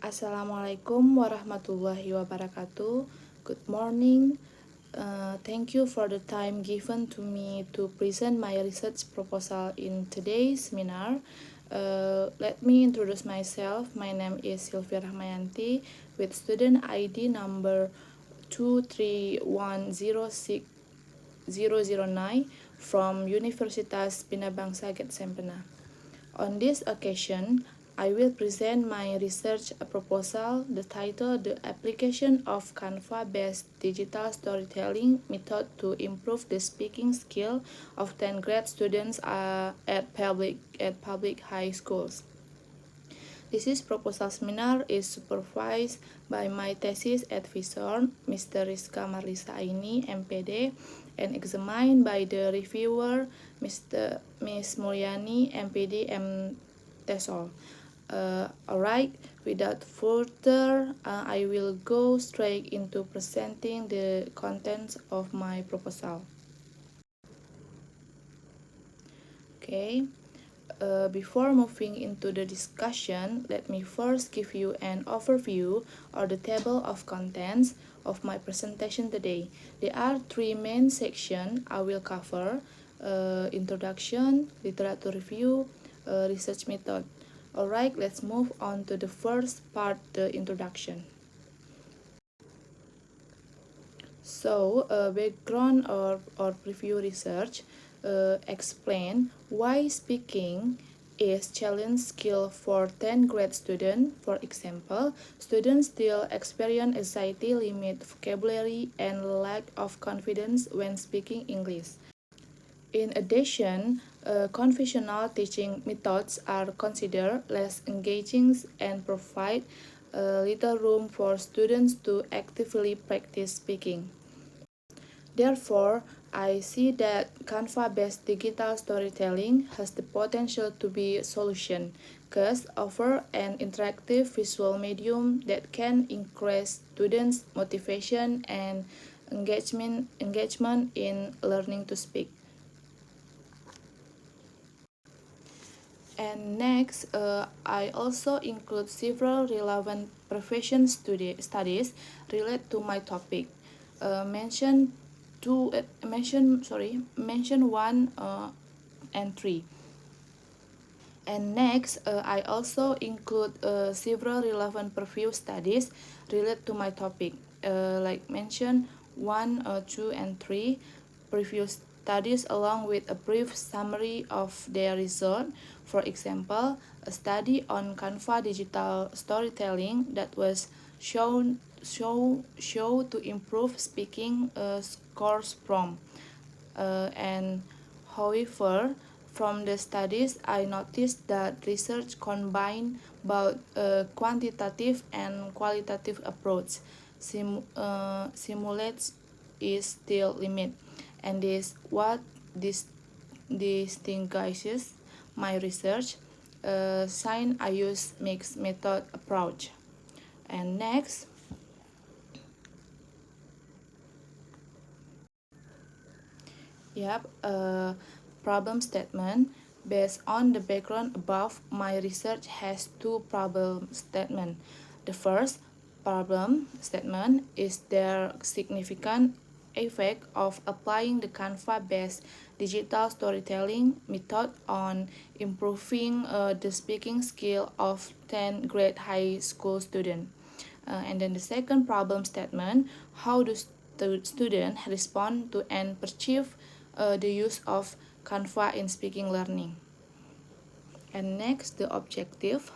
Assalamualaikum warahmatullahi wabarakatuh. Good morning. Thank you for the time given to me to present my research proposal in today's seminar. Let me introduce myself. My name is Sylvia Rahmayanti with student ID number 231060009 from Universitas Bina Bangsa Sempena. On this occasion, I will present my research proposal, the title, The Application of Canva-Based Digital Storytelling Method to Improve the Speaking Skill of 10th grade students at public high schools. This proposal seminar is supervised by my thesis advisor, Mr. Rizka Marlisa Aini, MPD, and examined by the reviewer, Ms. Mulyani, MPD, M. Tesol. Alright, without further, I will go straight into presenting the contents of my proposal. Okay. Before moving into the discussion, let me first give you an overview or the table of contents of my presentation today. There are three main sections I will cover: introduction, literature review, research method. Alright, let's move on to the first part, the introduction. So, background or preview research explain why speaking is challenge skill for 10th grade student. For example, students still experience anxiety, limit vocabulary, and lack of confidence when speaking English. In addition, conventional teaching methods are considered less engaging and provide little room for students to actively practice speaking. Therefore, I see that Canva-based digital storytelling has the potential to be a solution, because offer an interactive visual medium that can increase students' motivation and engagement in learning to speak. And next, I also include several relevant profession studies related to my topic. Mention one and three. And next, I also include several relevant preview studies related to my topic, like mention 1, 2, and 3 preview studies along with a brief summary of their result. For example, a study on Canva digital storytelling that was shown to improve speaking scores from and however, from the studies, I noticed that research combine both a quantitative and qualitative approach. Simulates is still limit, and this what this distinguishes my research. Sign I use mixed method approach. And next, problem statement. Based on the background above, my research has two problem statements. The first problem statement is there significant effect of applying the Canva-based digital storytelling method on improving the speaking skill of 10th grade high school student. And then the second problem statement, how do students respond to and perceive the use of Canva in speaking learning. And next, the objective.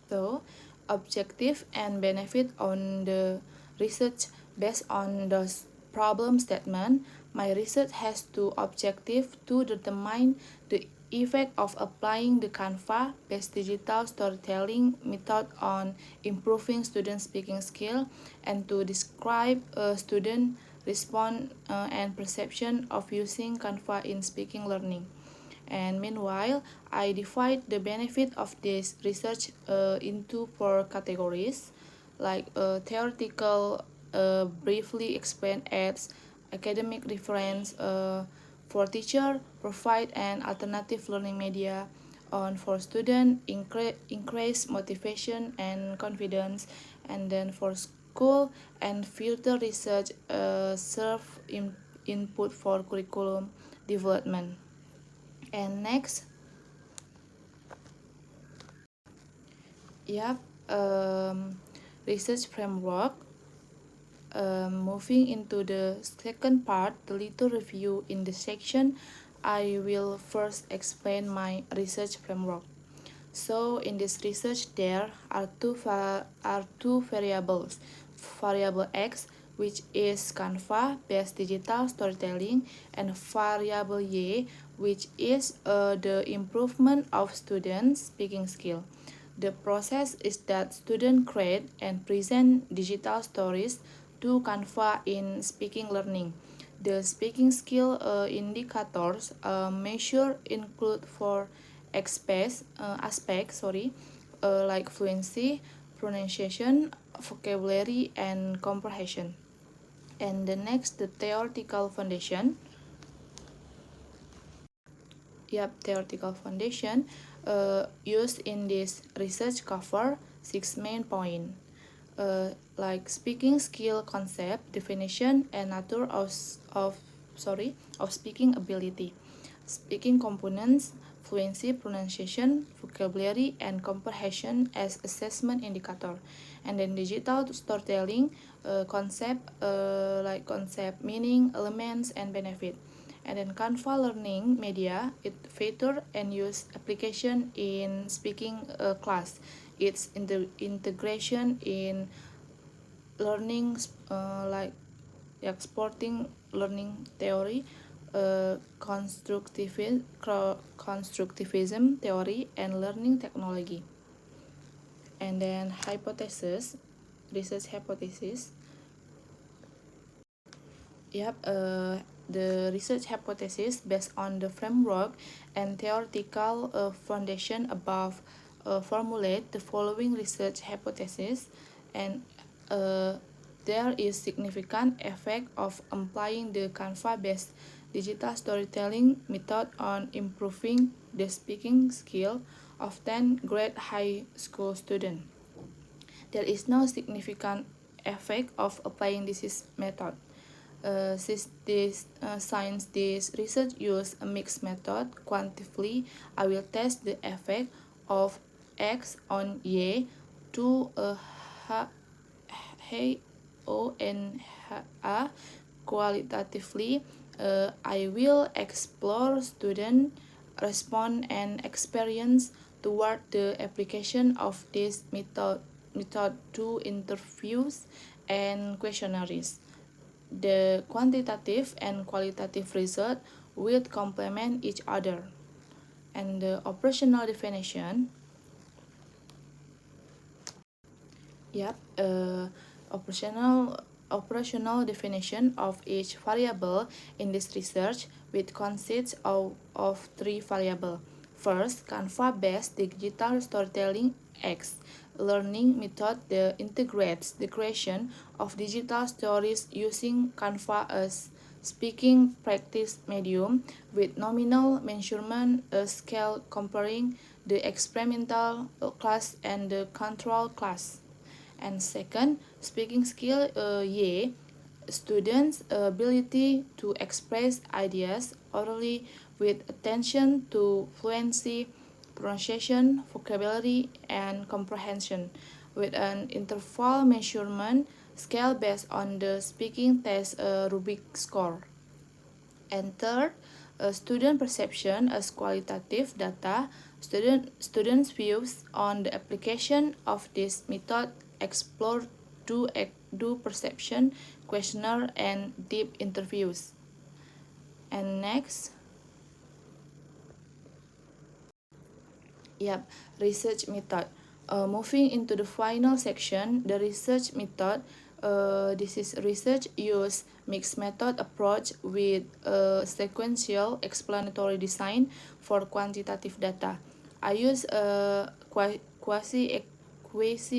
So, objective and benefit on the research based on the problem statement. My research has two objectives: to determine the effect of applying the Canva-based digital storytelling method on improving student speaking skill, and to describe a student response and perception of using Canva in speaking learning. And meanwhile, I divide the benefit of this research into four categories, like theoretical, briefly explained as academic reference for teacher, provide an alternative learning media, on for student increase motivation and confidence, and then for school and future research serve input for curriculum development. And next, yep, research framework. Moving into the second part, the little review in this section, I will first explain my research framework. So in this research, there are two variables. Variable X, which is Canva-based digital storytelling, and variable Y, which is the improvement of students' speaking skill. The process is that students create and present digital stories to Canva in speaking learning. The speaking skill indicators measure include for aspects like fluency, pronunciation, vocabulary, and comprehension. And the next, the theoretical foundation. Theoretical foundation used in this research cover 6 main points, like speaking skill concept, definition, and nature of speaking ability, speaking components, fluency, pronunciation, vocabulary, and comprehension as assessment indicator, and then digital storytelling concept, like concept, meaning, elements, and benefit. And then Canva learning media, it feature and use application in speaking class. It's in the integration in learning, like exporting learning theory, constructivism theory, and learning technology. And then hypothesis, research hypothesis. The research hypothesis based on the framework and theoretical foundation above formulate the following research hypothesis, and there is significant effect of applying the Canva-based digital storytelling method on improving the speaking skill of 10th grade high school students. There is no significant effect of applying this method. Since this research use a mixed method, quantitatively, I will test the effect of X on Y to H, O, and A. Qualitatively, I will explore student response and experience toward the application of this method to interviews and questionnaires. The quantitative and qualitative result will complement each other. And the operational definition, yep, operational definition of each variable in this research, which consists of three variables. First, Canva-based digital storytelling X learning method that integrates the creation of digital stories using Canva as speaking practice medium with nominal measurement scale comparing the experimental class and the control class. And second, speaking skill Y, students' ability to express ideas orally with attention to fluency, pronunciation, vocabulary, and comprehension, with an interval measurement scale based on the speaking test Rubik score. And third, student perception as qualitative data. Students' views on the application of this method explore do perception questionnaire and deep interviews. And next, research method. Moving into the final section, the research method. This is research use mixed method approach with sequential explanatory design for quantitative data. I use a quasi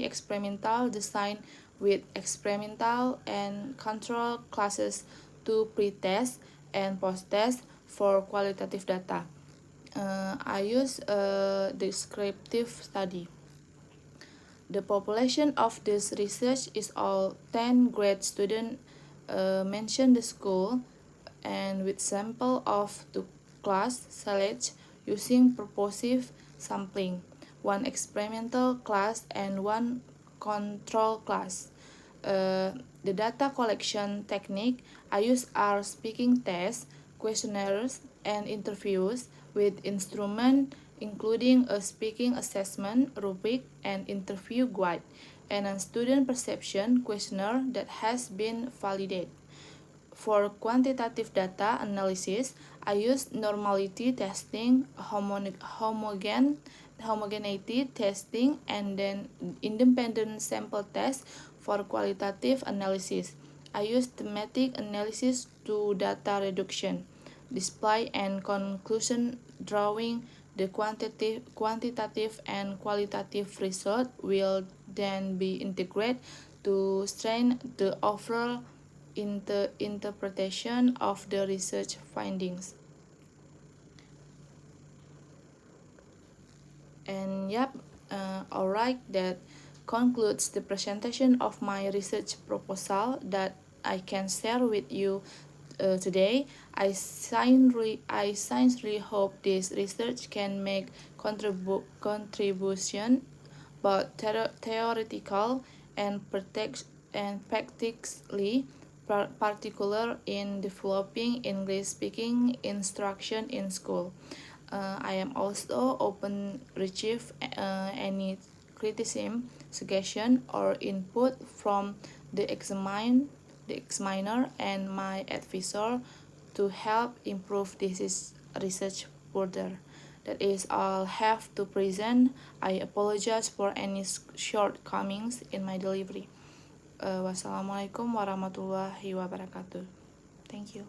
experimental design with experimental and control classes to pre-test and post-test for qualitative data. I use a descriptive study. The population of this research is all 10 grade students. Mention the school and with sample of the class select using purposive sampling, one experimental class and one control class. The data collection technique I use are speaking tests, questionnaires, and interviews with instrument including a speaking assessment rubric and interview guide, and a student perception questionnaire that has been validated. For quantitative data analysis, I use normality testing, homogeneity testing, and then independent sample test. For qualitative analysis, I use thematic analysis to data reduction, display and conclusion drawing. The quantitative and qualitative result will then be integrated to strengthen the overall interpretation of the research findings. And yep, alright, that concludes the presentation of my research proposal that I can share with you today. I sincerely hope this research can make contribution, both theoretical and practically, particular in developing English-speaking instruction in school. I am also open receive any criticism, suggestion, or input from the examiner and my advisor to help improve this research further. That is all I have to present. I apologize for any shortcomings in my delivery. Wassalamualaikum warahmatullahi wabarakatuh. Thank you.